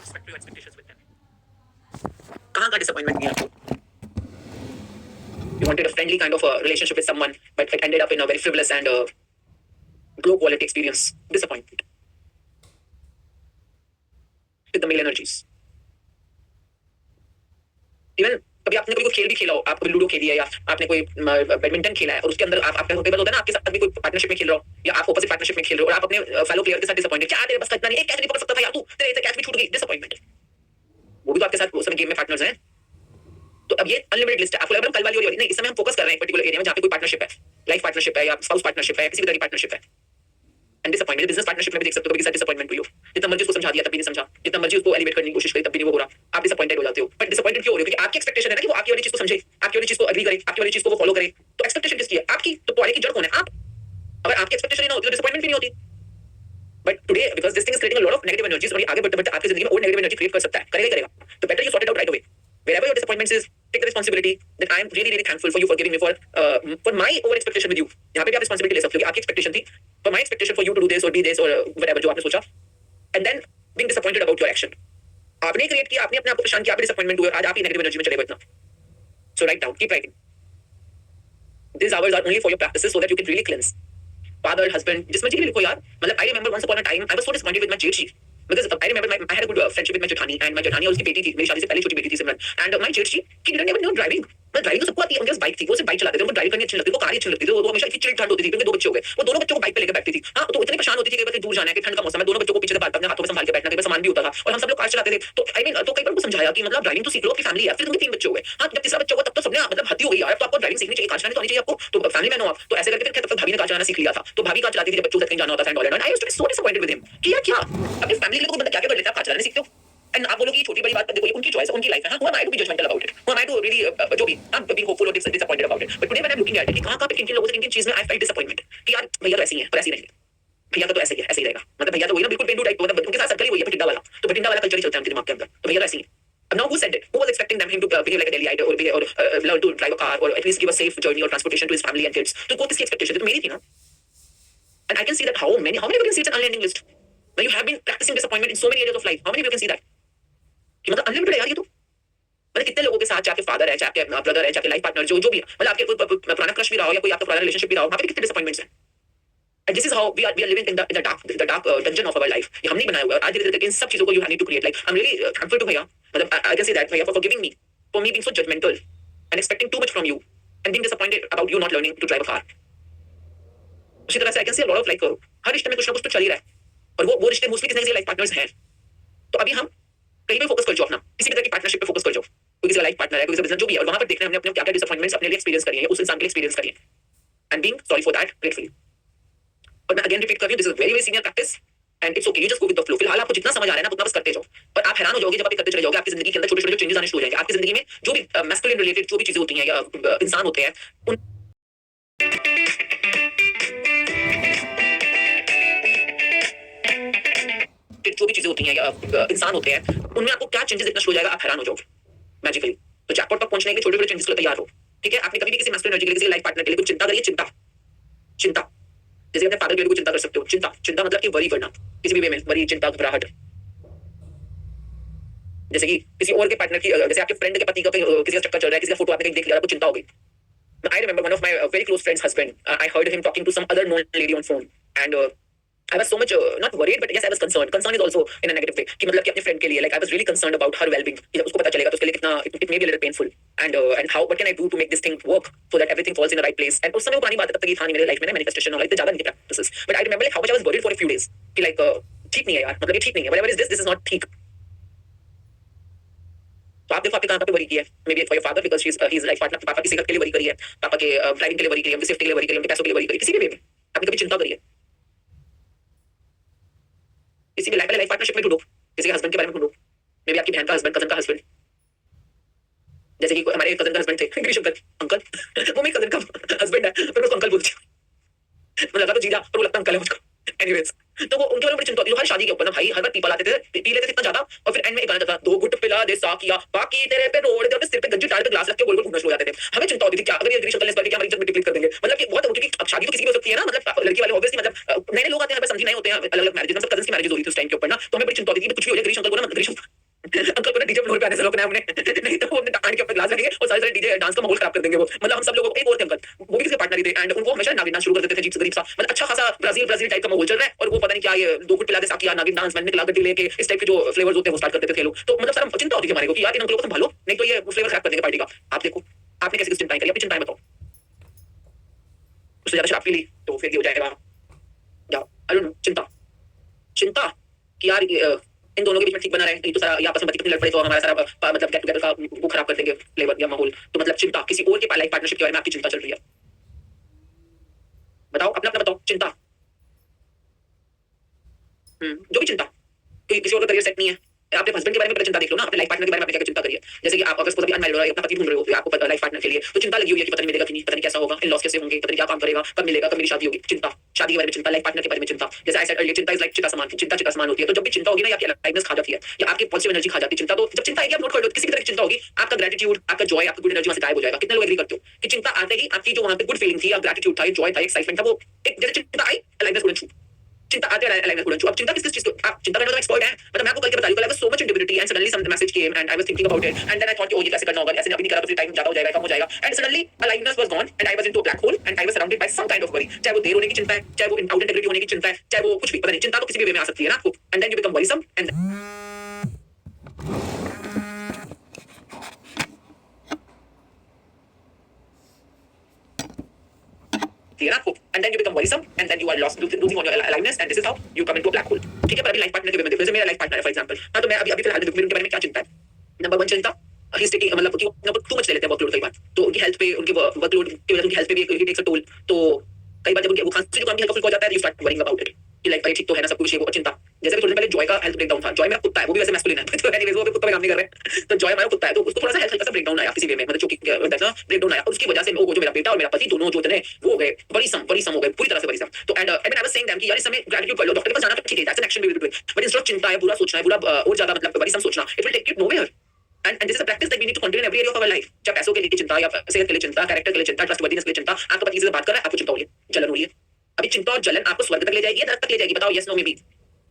with respect to your expectations with them? कहाँ का disappointment मिला आपको? You wanted a friendly kind of a relationship with someone, but it ended up in a very frivolous and low quality experience. Disappointment. With the male energies. Even कभी आपने कोई खेल भी खेला हो, आप कभी लूडो खेली है या आपने कोई बैडमिंटन खेला है और उसके अंदर आपका कई बार होता है ना आपके साथ भी कोई पार्टनरशिप में खेल रहा हो या आप ऑपोजिट पार्टनरशिप में खेल रहे हो और आप अपने फेलो प्लेयर के साथ डिसअपॉइंटेड, क्या तेरे बस का इतना नहीं, एक कैच नहीं पकड़ सकता था यार तू, तेरे से कैच भी छूट गई, डिसअपॉइंटमेंट। वो भी तो आपके साथ उस समय गेम में पार्टनर्स हैं। तो अब ये अनलिमिटेड लिस्ट है, आपको लग रहा है कल वाली नहीं, इस समय हम फोकस कर रहे हैं एक पर्टिकुलर एरिया में जहाँ पे कोई पार्टनरशिप है, लाइफ पार्टनरशिप है या स्पाउस पार्टनरशिप है, किसी भी तरह की पार्टनरशिप है। एंड डिसअपॉइंटमेंट बिजनेस पार्टनरशिप में भी देख सकते हो कभी साथ डिसअपॉइंटमेंट हुई हो, जितना मर्जी उसको समझा दिया तब भी नहीं समझा, जितना मर्जी उसको एलिवेट करने की कोशिश करी तब भी नहीं वो हो रहा, आप डिसअपॉइंटेड हो जाते हो। बट डिसअपॉइंटेड क्यों हो रहे हो? क्योंकि आपकी एक्सपेक्टेशन है ना कि वो आपकी वाली चीज को समझे, आपकी वाली चीज को एग्री करे, आपकी वाली चीज को वो फॉलो करे। तो एक्सपेक्टेशन किसकी है? आपकी। तो पॉइंट की जड़ कौन है? आप। अगर आपकी एक्सपेक्टेशन ही ना होती तो डिसअपॉइंटमेंट भी नहीं होती। But today because this thing is creating a lot of negative energies, और आगे बढ़ते आपकी जिंदगी में और नेगेटिव एनर्जी क्रिएट कर सकता है, करेगा ही करेगा। तो better you sort it out right away. Wherever your disappointments is, take the responsibility that I am really really thankful for you for giving me for my over expectation with you. यहाँ पे भी आप responsibility ले सकते हो कि आपकी expectation थी, for my expectation for you to do this or be this or whatever जो आपने सोचा, and then being disappointed about your action. आपने क्रिएट किया, आपने अपने आप को परेशान किया, आप डिसअपॉइंटमेंट हुए, आज आप ही नेगेटिव एनर्जी में चले गए इतना। So write down, keep writing. These hours are only for your practices so that you can really cleanse. Father, husband, जिस मर्जी के लिए लिखो यार। मतलब I remember once upon a time I was so disappointed with my Jetshi. Because I remember I had a good friendship with my Jethani, and my Jethani और उसकी बेटी थी, मेरी शादी से पहले छोटी बेटी थी सिमरन, and my Jetshi, she didn't even know driving. मतलब ड्राइविंग तो सबको आती है, उनके पास बाइक थी, वो सिर्फ बाइक चलाते थे, उनको ड्राइव करनी अच्छी लगती थी, वो कार अच्छी लगती थी, वो हमेशा इतनी चिल ठंड होती थी, उनके दो बच्चे हो गए, वो दोनों बच्चों को बाइक पे लेकर बैठती थी। हाँ, तो इतनी परेशान होती थी कि दूर जाना है कि ठंड का मौसम है, दोनों बच्चों को पीछे से अपने हाथों में संभाल के बैठना, कई बार सामान भी होता था, और हम सब लोग कार चलाते थे। तो आई मीन तो कई बार उनको समझाया कि मतलब ड्राइविंग तो सीख लो, आपकी फैमिली है, फिर उनके 3 बच्चे हो गए। हाँ, जब तीसरा बच्चा हुआ तब तो सबने मतलब हद ही हो गई यार, तो आपको ड्राइविंग सीखनी चाहिए, कार चलानी तो आनी चाहिए आपको, तो फैमिली मैन हो आप। तो ऐसे करके फिर तब तक भाभी ने कार चलाना सीख लिया था, तो भाभी कार चलाती थी जब बच्चों के साथ कहीं जाना होता था, and all and I used to be so disappointed with him कि यार क्या अपनी फैमिली के लिए कोई बंदा क्या क्या कर लेता है, कार चलाने सीखते हो। एंड आप बोलोगे छोटी बड़ी बात, देखो ये उनकी चॉइस है, उनकी लाइफ है। हाँ, who am I to be judgmental about it? Who am I to really जो भी I'm being hopeful or disappointed about it? But today when I'm looking at it कि कहाँ पे किन-किन लोगों से किन-किन चीज में I felt disappointment कि यार भैया तो ऐसे ही है, पर ऐसे ही रहेंगे, भैया का तो ऐसे ही है, ऐसे ही रहेगा। मतलब भैया तो वही ना बिल्कुल पेंडू टाइप, मतलब उनके साथ सर्कल ही वही है, भटिंडा वाला, तो भटिंडा वाला कल्चर ही चलता है उनके दिमाग के अंदर, तो भैया तो ऐसे ही है। Now who said it? Who was expecting him to behave like a Delhiite or behave or learn to drive a car or at least give a safe journey or transportation to his family and kids? तो वो किसकी expectation थी? तो मेरी थी ना। And I can see that how many of you can see it's an unending list. Now you have been practicing disappointment in so many areas of life. How many of you can see that? कि मतलब unlimited है यार ये तो। मतलब कितने लोगों के साथ, चाहे आपके फादर है, चाहे आपके ब्रदर है, चाहे आपके लाइफ पार्टनर जो भी है, मतलब आपके कोई पुराना क्रश भी रहा हो या कोई आपका पुराना रिलेशनशिप भी रहा हो, वहाँ पे कितने डिसअपॉइंटमेंट्स हैं। And this is how we are living in the dark dungeon of our life. ये हमने बनाया हुआ है। आज धीरे-धीरे इन सब चीजों को you need to create. Like I am really thankful to भैया, मतलब आई कैन से दैट भैया for giving me, for me being so judgemental and expecting too much from you and being disappointed about you not learning to drive a car. उसी तरह से I can say lot of like हर रिश्ते में कुछ ना कुछ तो चल ही रहा है, और वो रिश्ते मोस्टली किसी ना किसी लाइफ पार्टनर्स हैं। तो अभी हम कहीं भी फोकस कर जाओ, अपना किसी भी तरह की पार्टनरशिप पे फोकस कर जाओ, कोई किसी का लाइफ पार्टनर है, कोई किसी बिजनेस जो भी है, और वहां पर देखना है हमने अपने क्या-क्या डिसअपॉइंटमेंट्स अपने लिए एक्सपीरियंस करी है, उस इंसान के लिए एक्सपीरियंस करी है, and being sorry for that grateful. और मैं अगेन रिपीट कर रही हूं, this is very very senior practice and it's okay, you just go with the flow. फिलहाल आपको जितना समझ आ रहा है ना उतना बस करते जाओ, पर आप हैरान हो जाओगे जब आप करते चले जाओगे, आपकी जिंदगी के अंदर छोटे-छोटे चेंजेस आने शुरू हो जाएंगे। आपकी जिंदगी में जो भी मैस्कुलिन रिलेटेड जो भी चीजें होती हैं या इंसान होते हैं, उन जो भी चीजें होती हैं या इंसान होते हैं, उनमें आपको क्या चेंजेस देखना शुरू हो जाएगा, आप हैरान हो जाओगे मैजिकली। तो जैकपॉट तक पहुंचने के छोटे-छोटे चेंजेस के लिए तैयार हो, ठीक है? आपने कभी भी किसी मैस्कुलिन एनर्जी के लिए, किसी लाइफ पार्टनर के लिए कुछ चिंता करिए, चिंता जैसे अपने फादर के लिए कुछ चिंता कर सकते हो। चिंता मतलब कि वरी करना किसी भी वे में, वरी, चिंता, घबराहट। जैसे कि किसी और के पार्टनर की, जैसे आपके फ्रेंड के पति का किसी का चक्कर चल रहा है, किसी का फोटो आपने कहीं देख लिया, आपको चिंता हो गई। I remember one of my very close friends' husband. I heard him talking to some other known lady on phone, and I was so much not worried, but yes, I was concerned. Concern is also in a negative way. कि मतलब कि अपने friend के लिए, like I was really concerned about her well-being. कि जब उसको पता चलेगा तो उसके लिए कितना it may be a little painful, and how what can I do to make this thing work so that everything falls in the right place. And उस समय वो पुरानी बात है, तब तक ये था नहीं मेरे लाइफ में ना manifestation और इतने ज़्यादा नहीं थे practices. But I remember like how much I was worried for a few days. कि like ठीक नहीं है यार, मतलब ये ठीक नहीं है. Whatever is this is not ठीक. तो आप देखो आपने कहाँ पे वरी किया है, may be for your father because he is life partner, पापा की सेहत के लिए वरी करी है, पापा के ड्राइविंग के लिए वरी करी है, उनकी सेफ्टी के लिए वरी करी है, उनके पैसों के लिए वरी करी है, किसी भी वे में आपने कभी चिंता करी है? किसी भी लाइफ पार्टनरशिप में ढूंढो, किसी के हस्बैंड के बारे में ढूंढो, मे बी आपकी बहन का हस्बैंड, कजन का हस्बैंड। जैसे कि हमारे कजन का हस्बैंड थे गिरीश अंकल वो मेरे कजन का हस्बैंड है, फिर उसको अंकल बोलती हूँ। मुझे लगा तो जीजा, पर वो लगता अंकल है मुझको। एनीवेज, तो वो उनके बारे में बड़ी चिंता होती है। हर शादी के ऊपर ना भाई हर बार पीपल आते थे, पी लेते थे इतना ज्यादा, और फिर एंड में एक गाना था, 2 घुट पे पिला दे साकिया, बाकी तेरे पे रोड तेरे पे सिर पे गंजी डाल पे ग्लास रख के गोल गोल घूमना शुरू हो जाते थे। हमें चिंता होती थी क्या अगर ये गिरीश अंकल ने इस बार क्या हमारी इज्जत मिट्टी कर देंगे, मतलब कि बहुत क्योंकि अब शादी तो किसी की हो सकती है ना, मतलब लड़की वाले ऑब्वियसली मतलब नए लोग आते हैं, समझी नहीं होते हैं, अलग अलग मैरिजेस, सब कजन्स की मैरिजेस हो रही थी उस टाइम के ऊपर ना, तो हमें बड़ी चिंता होती थी कुछ भी हो जाए गिरीश अंकल को ना, गिरीश अंकल को ना डीजे फ्लोर पे आने से रोकना है हमने, नहीं तो वो अपने कान के ऊपर ग्लास रखेंगे और सारे सारे डीजे डांस का माहौल खराब कर देंगे वो, मतलब हम सब लोगों को एक और थे अंकल, वो भी किसी पार्टनर ही थे एंड उनको हमेशा नागिन डांस शुरू कर देते थे, अजीब सा गरीब सा, मतलब अच्छा खासा ब्राजील टाइप का माहौल चल रहा है और वो पता नहीं क्या ये दो गुट पिला दे साकिया नागिन डांस मैंने निकला गड्डी लेके इस टाइप के जो फ्लेवर्स होते हैं वो स्टार्ट कर देते थे लोग, तो मतलब सर चिंता होती थी हमारे को कि यार इन अंकलों को संभालो नहीं तो ये फ्लेवर खराब कर देंगे पार्टी का। आप देखो आपने कैसी चिंताएं करी, अपनी चिंताएं बताओ, उससे ज्यादा शराब पी ली तो फिर ये हो जाएगा या आई डोंट नो, चिंता चिंता कि यार इन दोनों के बीच में ठीक बना रहे, नहीं तो सारा ये आपस में पति पत्नी लड़ पड़े तो हमारा सारा मतलब गेट टुगेदर का वो खराब कर देंगे फ्लेवर या माहौल, तो मतलब चिंता किसी और के लाइफ पार्टनरशिप के बारे में आपकी चिंता चल रही है, बताओ अपना अपना बताओ चिंता, जो भी चिंता कि किसी और का करियर सेट नहीं है, अपने हस्बैंड के बारे में पहले चिंता देख लो ना, अपने लाइफ पार्टनर के बारे में क्या चिंता करिए, जैसे कि आप अगर सपोज अभी अनमैरिड हो रहे हो, अपना पति ढूंढ रहे हो, आपको लाइफ पार्टनर के लिए तो चिंता लगी हुई है कि पता नहीं मिलेगा कि नहीं, पता नहीं कैसा होगा, इन लॉस कैसे होंगे, पता नहीं क्या काम करेगा, कब मिलेगा, कब मेरी शादी होगी, चिंता शादी के बारे में चिंता, लाइफ पार्टनर के बारे में चिंता, जैसे आई सेड अर्लियर चिंता इज लाइक चिता समान, चिंता चिता समान होती है, तो जब भी चिंता होगी ना आपकी अलाइवनेस खा जाती है या आपकी पॉजिटिव एनर्जी खा जाती है चिंता, तो जब चिंता आएगी आप नोट कर लो किसी भी तरह की चिंता होगी आपका ग्रेटिट्यूड आपका जॉय आपका गुड एनर्जी वहां से गायब हो जाएगा, कितने लोग एग्री करते हो कि चिंता आते ही आपकी जो वहां पे गुड फीलिंग थी, ग्रेटिट्यूड था, जॉय था, एक्साइटमेंट था, वो एक जैसे चिंता आई अलाइवनेस उड़न छू, चिंता आते अलाइवनेस उड़न छू, अब चिंता किस चीज को आप चिंता करने का एक्सपर्ट है, मतलब मैं आपको कल के बता रही हूं, I was so much in divinity and suddenly some message came and I was thinking about it and then I thought कि ओ ये कैसे करना होगा, ऐसे अभी नहीं करा तो फिर टाइम ज्यादा हो जाएगा, कम हो जाएगा and suddenly aliveness was gone and I was into a black hole and I was surrounded by some kind of worry, चाहे वो देर होने की चिंता है, चाहे वो आउट इंटीग्रिटी होने की चिंता है, चाहे वो कुछ भी पता नहीं, चिंता तो किसी भी वे में आ सकती है ना आपको, and then you become worrisome and clear आपको and then you become worrisome and then you are lost losing on your aliveness and this is how you come into a black hole, ठीक है। पर अभी life partner के वे में देखो, जैसे मेरा लाइफ पार्टनर है फॉर एग्जांपल, हां तो मैं अभी फिलहाल देखो मेरे उनके बारे में क्या चिंता है, नंबर 1 चिंता ही इज टेकिंग मतलब कि नंबर टू मच ले लेते हैं वर्कलोड कई बार, तो उनकी हेल्थ पे उनकी वर्कलोड की वजह से उनकी हेल्थ पे भी एक टेक्स अ टोल, तो कई बार जब उनकी वो खांसी जुकाम भी हल्का फुल्का हो जाता है, you start worrying about it कि लाइक ठीक तो है ना सब कुछ, ये वो चिंता, जैसे कि थोड़ी देर पहले जॉय का हेल्थ ब्रेकडाउन था, जॉय मेरा कुत्ता है वो भी वैसे मैस्कुलिन है तो एनीवेज वो भी कुत्ता में काम नहीं कर रहे तो जॉय हमारा कुत्ता है, तो उसको थोड़ा सा हेल्थ हल्का सा ब्रेकडाउन आया किसी वे में, मतलब चोकिंग ना ब्रेकडाउन आया और उसकी वजह से वो जो मेरा बेटा और मेरा पति दोनों जो थे वो गए वरीसम हो गए पूरी तरह से वरीसम, तो and I was saying them कि यार इस समय ग्रेटिट्यूड कर लो, डॉक्टर के पास जाना ठीक है, that's an action we will do it, but instead of चिंता है बुरा सोचना है बुरा और ज्यादा मतलब वरीसम सोचना, it will take you nowhere and this is a practice that we need to continue in every area of our life, चाहे पैसों के लिए चिंता या सेहत के लिए चिंता, कैरेक्टर के लिए चिंता, ट्रस्टवर्दीनेस के लिए चिंता, आपका पति से बात कर रहा है आपको चिंता हो रही है, जलन हो रही है, अभी चिंता और जलन आपको स्वर्ग तक ले जाएगी या नरक तक ले जाएगी, बताओ यस नो मे बी,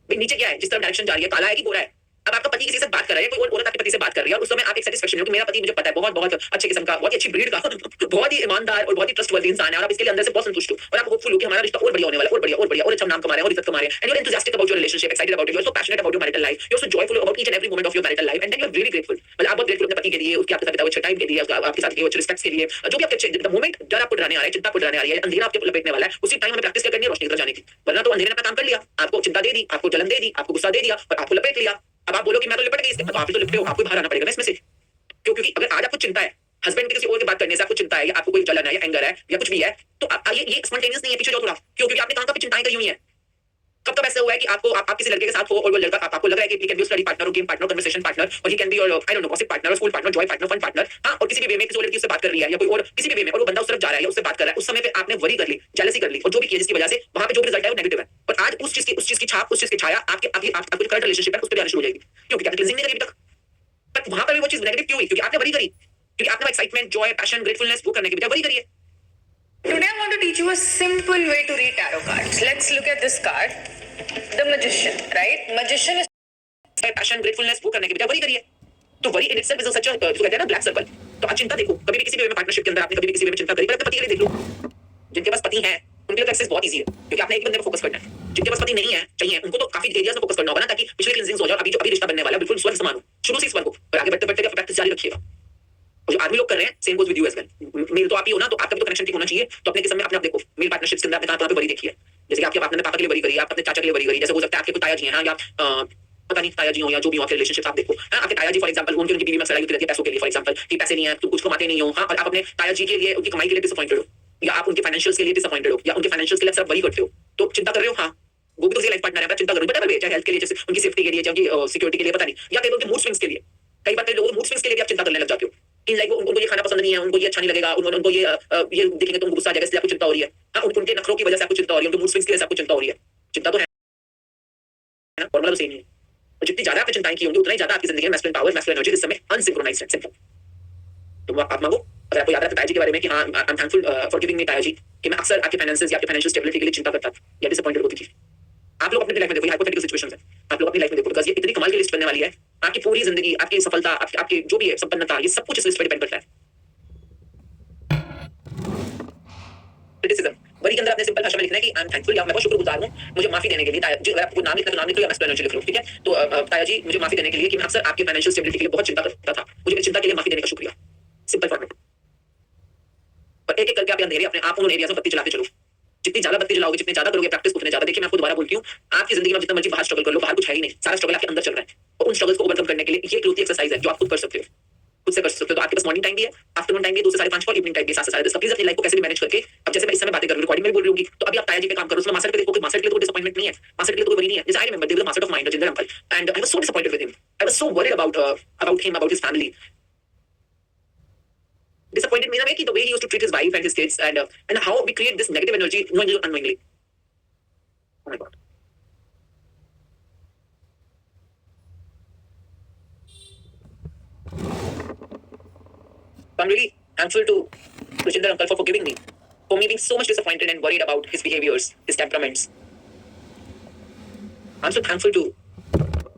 भाई नीचे क्या है जिस तरफ डायरेक्शन जा रही है, काला है कि गोरा है, अब आपका पति किसी से बात कर रहा है, कोई और औरत आपके पति से बात कर रही है और उस समय आप एक सेटिस्फेक्शन हो कि मेरा पति मुझे पता है बहुत बहुत अच्छे किस्म का, बहुत ही अच्छी ब्रीड का बहुत ही ईमानदार और बहुत ही ट्रस्टवर्दी इंसान है और आप इसके लिए अंदर से बहुत संतुष्ट हो और आप होपफुल हो कि हमारा रिश्ता और बढ़िया होने वाला है और बढ़िया और अच्छा नाम कमा रहे हैं और इज्जत कमा रहे हैं, and you are enthusiastic about your relationship, excited about it, you are so passionate about your marital life, you are so joyful about each and every moment of your marital life and then you are really grateful, मतलब आप बहुत grateful अपने पति के लिए, उसके आपके साथ बिताए हुए अच्छे टाइम के लिए, आपके साथ के अच्छे रिस्पेक्ट्स के लिए, जो भी आपके द मोमेंट डर आपको डराने आ रहा है, चिंता आपको डराने आ रही है, अंधेरा आपके लपेटने वाला है, उसी टाइम हमें प्रैक्टिस करनी है रोशनी की तरफ जाने की, वरना तो अंधेरे ने अपना काम कर लिया, आपको चिंता दे दी, आपको जलन दे दी, आपको गुस्सा दे दिया और आपको लपेट लिया, अब आप बोलो कि मैं तो लिपट गई इसके, तो आप भी तो लिपटे हो, आपको बाहर आना पड़ेगा ना इसमें से, क्योंकि अगर आज आपको चिंता है हस्बैंड की किसी और की बात करने से आपको चिंता है या आपको कोई जलन है या एंगर है या कुछ भी है, तो ये स्पॉन्टेनियस नहीं है, पीछे जाओ थोड़ा, क्योंकि आपने कहां कभी चिंताएं करी हुई है, कब कब ऐसा हुआ है कि आप किसी लड़के के साथ हो और वो लड़का आपको लग रहा है कि he can be study partner और गेम पार्टनर कन्वर्सेशन पार्टनर और he can be your I don't know gossip partner, school partner, joy partner, fun partner, हां और किसी भी वे में किसी और लड़की उससे बात कर रही है या कोई और किसी भी वे में और वो बंदा उस तरफ जा रहा है या उससे बात कर रहा है, उस समय पे आपने वरी कर ली, जेलसी कर ली और जो भी किया जिसकी वजह से वहां पे जो भी रिजल्ट है वो नेगेटिव है और आज उस चीज की छाप उस चीज की छाया आपके आपकी करंट रिलेशनशिप है उस पे आनी शुरू हो जाएगी, क्योंकि आपने क्लींजिंग नहीं करी अभी तक, बट वहां पर भी वो चीज नेगेटिव क्यों हुई, क्योंकि आपने वरी करी, क्योंकि आपने एक्साइटमेंट, जॉय, पैशन, ग्रेटफुलनेस वो करने की बजाय वरी करिए। Today I want to teach you a simple way to read tarot cards. Let's look at this card. The Magician, right? Magician is passion, gratefulness वो करने की बजाय वरी करिए, तो worry in itself is such a जो कहते हैं ना ब्लैक सर्कल, तो आप चिंता देखो, कभी भी किसी भी वे में पार्टनरशिप के अंदर आपने कभी भी किसी वे में चिंता करी, पर अपने पति के लिए देख लो, जिनके पास पति है उनके लिए एक्सेस बहुत इजी है, क्योंकि आपने एक बंदे पर फोकस करना है, जिनके पास पति नहीं है चाहिए उनको तो काफी एरियाज में फोकस करना होगा ना, ताकि पिछले क्लींजिंग्स हो जाए, अभी जो अभी रिश्ता बनने वाला है बिल्कुल स्वर्ग समान हो, शुरू से इस वर्ग को और आगे बढ़ते बढ़ते प्रैक्टिस जारी रखिएगा, और जो आदमी लोग कर रहे हैं same goes with you as well, male तो आप ही हो ना, तो आपका भी तो कनेक्शन ठीक होना चाहिए, तो अपने किस्म में अपने आप देखो, मेल पार्टनरशिप्स के अंदर आपने कहां पे वरी देखी है, जैसे कि आपके आपने पापा के लिए वरी करी, आप अपने चाचा के लिए वरी करी, जैसे हो सकता है आपके कोई ताया जी हैं या पता नहीं ताया जी हो या जो भी हो आपके रिलेशनशिप आप देखो, आपके ताया जी फॉर एग्जांपल उनकी बीवी में लड़ाई होती रहती है पैसों के लिए, फॉर एग्जांपल कि पैसे नहीं है तो कुछ कमाते नहीं हो, हाँ, और आप अपने ताया जी के लिए उनकी कमाई के लिए डिसअपॉइंटेड हो या आप उनके फाइनेंशियल्स के लिए डिसअपॉइंटेड हो या उनके फाइनेंशियल्स के लिए सब वरी करते हो, तो चिंता कर रहे हो, हाँ वो भी तो लाइफ पार्टनर है, चिंता करो बट चाहे हेल्थ के लिए, जैसे उनकी सेफ्टी के लिए, चाहे उनकी सिक्योरिटी के लिए, पता नहीं, या कई लोगों के मूड स्विंग्स के लिए, कई बार कई लोगों मूड स्विंग्स के लिए भी आप चिंता करने लग जाते हो कि लाइक उनको ये खाना पसंद नहीं है, उनको ये अच्छा नहीं लगेगा, उनको ये देखेंगे तो उनको गुस्सा आ जाएगा, इसलिए आपको चिंता हो रही है, हाँ उनके नखरों की वजह से आपको चिंता हो रही है, उनके मूड स्विंग्स की वजह से आपको चिंता हो रही है, चिंता तो है, फॉर्मूला तो सेम ही है, और जितनी ज्यादा आपने चिंताएं की होंगी उतना ही ज्यादा आपकी जिंदगी में मैस्कुलिन पावर, मैस्कुलिन एनर्जी इस समय अनसिंक्रोनाइज्ड है। सिंपल। तो आप मांगो। अगर आपको याद है ताया जी के बारे में कि हाँ, I am thankful for giving मी ताया जी, कि मैं अक्सर आपके फाइनेंसेस या आपके फाइनेंशियल स्टेबिलिटी के लिए चिंता करता था या डिसअपॉइंटेड होती थी। आप लोग अपनी लाइफ में देखो, हाइपोथेटिकल सिचुएशंस है, आप लोग अपनी लाइफ में देखो, बिकॉज़ ये इतनी कमाल की लिस्ट बनने वाली है। आपकी पूरी जिंदगी, आपकी सफलता, आपकी जो भी है संपन्नता, ये सब कुछ इस लिस्ट पे डिपेंड करता है। क्रिटिसिज्म, वरी के अंदर आपने सिंपल भाषा में लिखना है कि आई एम थैंकफुल, या मैं बहुत शुक्रगुजार हूं मुझे माफी देने के लिए। ताया जी, अगर आपको नाम लिखना तो नाम लिख लो या मैस्कुलिन एनर्जी लिख लो, ठीक है। तो ताया जी मुझे माफी देने के लिए कि मैं अक्सर आपके फाइनेंशियल स्टेबिलिटी के लिए बहुत चिंता करता था, मुझे इस चिंता के लिए माफी देने का शुक्रिया। Simple format. और एक एक करके आप अंधेरे अपने आप उन एरियाज में बत्ती जलाते चलो। जितनी ज्यादा बत्ती जलाओगे, जितने ज्यादा करोगे प्रैक्टिस, उतने ज्यादा। देखिए मैं आपको दोबारा बोलती हूँ, आपकी जिंदगी में जितना मर्जी बाहर स्ट्रगल कर लो, बाहर कुछ है ही नहीं, सारा स्ट्रगल आपके अंदर चल रहा है। और उन स्ट्रगल्स को ओवरकम करने के लिए ये इकलौती एक्सरसाइज है जो आप खुद कर सकते हो, खुद से कर सकते हो। तो आपके पास मॉर्निंग टाइम भी है, आफ्टरनून टाइम भी है, 2 से 5:30 और इवनिंग टाइम भी 7 से 10:30। प्लीज अपनी लाइफ को कैसे भी मैनेज करके, अब जैसे मैं इस समय बातें कर रही हूं, रिकॉर्डिंग में भी बोल रही होंगी, तो अभी आप ताया जी पे काम करो, उसमें मास्टर पे देखो कि मास्टर के लिए तो डिसअपॉइंटमेंट नहीं है, मास्टर के लिए तो कोई वरी नहीं है। जैसे I remember there was a master of mind, Jinder uncle, and I was so disappointed with him, I was so worried about him, about his family. Disappointed in a way कि the way he used to treat his wife and his kids, and how we create this negative energy knowingly or unknowingly. Oh my god. So I'm really thankful to Jinder uncle for forgiving me, for me being so much disappointed and worried about his behaviors, his temperaments. I'm so thankful to,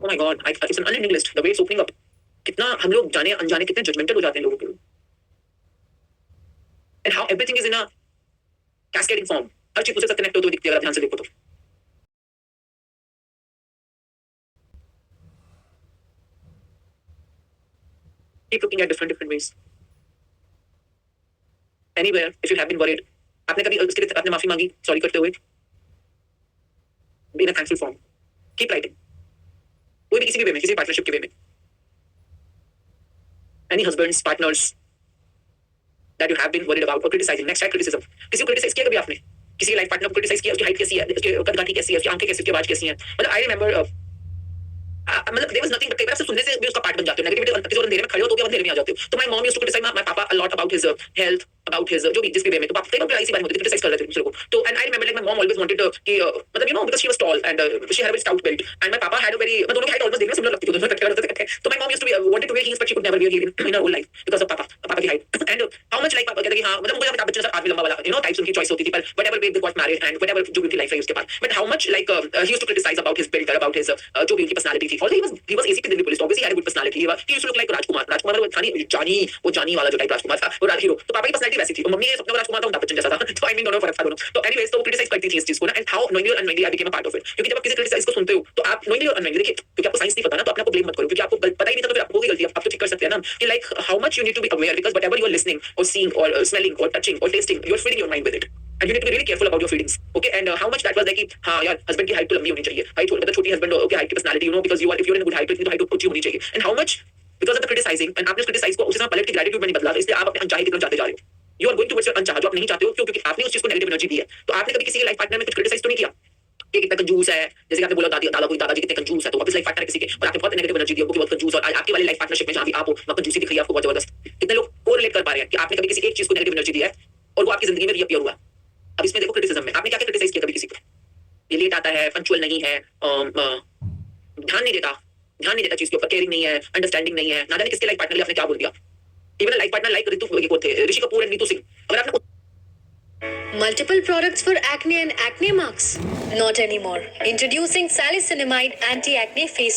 oh my god, it's an unending list, the way it's opening up. कितना हम लोग जाने अनजाने कितने judgemental हो जाते हैं लोगों के लिए, and how everything is in a cascading form. हर चीज उससे कनेक्ट होती हुई दिखती है अगर आप ध्यान से देखो तो। Keep looking at different ways. Anywhere, if you have been worried, आपने कभी उसके लिए आपने माफी मांगी सॉरी करते हुए, be in a thankful form. Keep writing. कोई भी किसी भी वे में, किसी पार्टनरशिप के वे में, any husbands, partners that you have been worried about or criticizing. Next, try criticism. किसी को क्रिटिसाइज किया कभी आपने? किसी लाइफ पार्टनर को क्रिटिसाइज किया, उसकी हाइट कैसी है, उसकी कद-काठी कैसी है, उसकी आंखें कैसी, उसकी आवाज कैसी है? मतलब आई रिमेंबर, मतलब देयर वाज नथिंग, बट कई बार सिर्फ सुनने से भी उसका पार्ट बन जाते हो। नेगेटिविटी किसी और अंधेरे में खड़े हो तो भी अंधेरे में आ जाते हो। तो my mom used to criticise my papa a lot about his health, about his जो भी जिस भी वे में, तो पापा कई बार ऐसी बात होती थी, क्रिटिसाइज कर रहे थे दूसरे को। तो and I remember like my mom always wanted कि मतलब you know because she was tall and she had a very stout build, and my पापा हैड अ वेरी, मैं दोनों की हाइट ऑलमोस्ट देखने सिमिलर लगती थी, दोनों इकट्ठे रहते थे। तो my mom used to be wanted to wear heels, but she could never wear heels in her whole life because of पापा की height. And how much like पापा कहते कि हां मतलब मुझे अमिताभ बच्चन सर आदमी लंबा वाला, यू नो टाइप्स उनकी चॉइस होती थी, पर whatever way they got married and whatever जो भी उनकी लाइफ रही उसके बाद, but how much like he used to criticise about his build, about his जो भी उनकी पर्सनालिटी थी। Although he was ACP Delhi police, obviously had a good personality, he used to look like Rajkumar वो था नहीं, जानी वाला जो टाइप राजकुमार था, वो हीरो। तो पापा की पर्सनालिटी वैसी थी, और मम्मी के सपने में राजकुमार था, अमिताभ बच्चन जैसा था। तो आई मीन दोनों फर्क था दोनों। तो एनीवेज तो क्रिटिसाइज करती थी इस चीज को ना, एंड हाउ नोइंगली और unknowingly I became a part of it. क्योंकि जब आप किसी क्रिटिसाइज को सुनते हो तो आप नोइंगली और अननोइंगली, देखिए क्योंकि आपको साइंस नहीं पता ना, तो अपने आप को ब्लेम मत करो, क्योंकि आपको पता ही नहीं था तो फिर आपको भी गलती आप तो ठीक कर सकते हैं ना, कि like how much you need to be aware, because whatever you are listening और सीइंग और स्मेलिंग और टचिंग और tasting, you are feeding your mind with it, and you need to be really careful about your feelings, okay? And how much that was like कि हाँ यार husband की height तो लंबी होनी चाहिए, हाइट मतलब छोटी हस्बैंड ओके, हाइट की personality, you know, because you are, if you are in good height तो हाइट ऊंची होनी चाहिए। And how much because of the criticising, and आपने क्रिटिसाइज को उसी समय पलट के ग्रेटिट्यूड में नहीं बदला, इसलिए आप अपने अनचाहे की तरफ जाते जा रहे हो। You are going towards your अनचाहा जो आप नहीं चाहते हो, क्योंकि आपने उस चीज को नेगेटिव एनर्जी दी है। तो आपने कभी किसी के लाइफ पार्टनर में कुछ क्रिटिसाइज तो नहीं किया कि कितना कंजूस है, जैसे कि आपने बोला दादाजी कितने कंजूस है, तो वापस लाइफ पार्टनर किसी के, और आपने बहुत नेगेटिव एनर्जी दी, वो बहुत कंजूस, और आपके वाले लाइफ पार्टनरशिप में जहां भी आप हो वहां कंजूसी दिख रही है आपको बहुत जबरदस्त। कितने लोग कोरिलेट कर पा रहे हैं कि आपने कभी किसी एक चीज को नेगेटिव एनर्जी दी है और वो आपकी जिंदगी में रीअपीयर हुआ। अब इसमें देखो क्रिटिसिज्म में आपने क्या क्या क्रिटिसाइज किया कभी किसी को, ये लेट आता है, पंक्चुअल नहीं है, ध्यान नहीं देता चीज के ऊपर, केयरिंग नहीं है, अंडरस्टैंडिंग नहीं है, ना जाने किसके लाइफ पार्टनर ने आपने क्या बोल दिया। Even life partner like Rishi Kapoor and Neetu Singh, अगर आपने Multiple products for acne and acne marks? Not anymore. Introducing salicylamide anti-acne face